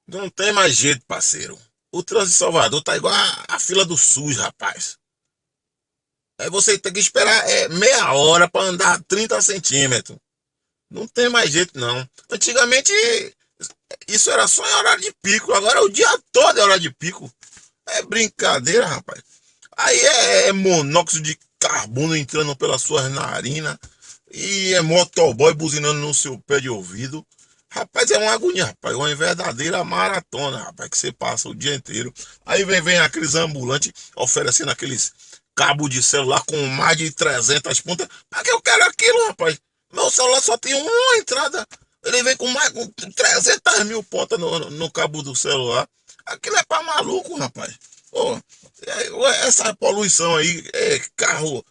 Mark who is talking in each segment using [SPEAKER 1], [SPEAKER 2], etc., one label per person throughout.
[SPEAKER 1] Não tem mais jeito, parceiro. O trânsito de Salvador tá igual a fila do SUS, rapaz. Aí você tem que esperar meia hora para andar 30 centímetros. Não tem mais jeito, não. Antigamente, isso era só em horário de pico. Agora o dia todo é hora de pico. É brincadeira, rapaz. Aí é monóxido de carbono entrando pelas suas narinas. E é motoboy buzinando no seu pé de ouvido. Rapaz, é uma agonia, rapaz. Uma verdadeira maratona, rapaz, que você passa o dia inteiro. Aí vem aqueles ambulantes oferecendo aqueles cabos de celular com mais de 300 pontas. Pra que eu quero aquilo, rapaz? Meu celular só tem uma entrada. Ele vem com mais com 300 mil pontas no cabo do celular. Aquilo é pra maluco, rapaz. Pô, essa poluição aí, carro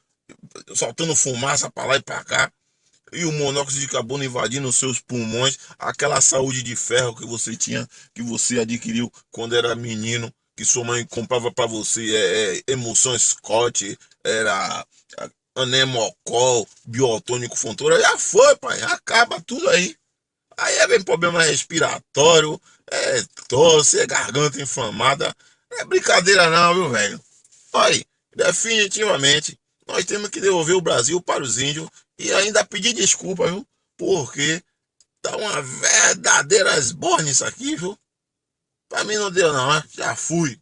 [SPEAKER 1] soltando fumaça pra lá e pra cá, e o monóxido de carbono invadindo os seus pulmões, aquela saúde de ferro que você tinha, que você adquiriu quando era menino, que sua mãe comprava para você emulsão Scott, era anemocol, biotônico fontoura, já foi, pai, acaba tudo aí. Aí vem problema respiratório, tosse, garganta inflamada. Não é brincadeira não, viu, velho? Olha, definitivamente, nós temos que devolver o Brasil para os índios e ainda pedir desculpa, viu? Porque tá uma verdadeira esborne isso aqui, viu? Pra mim não deu não, né? Já fui.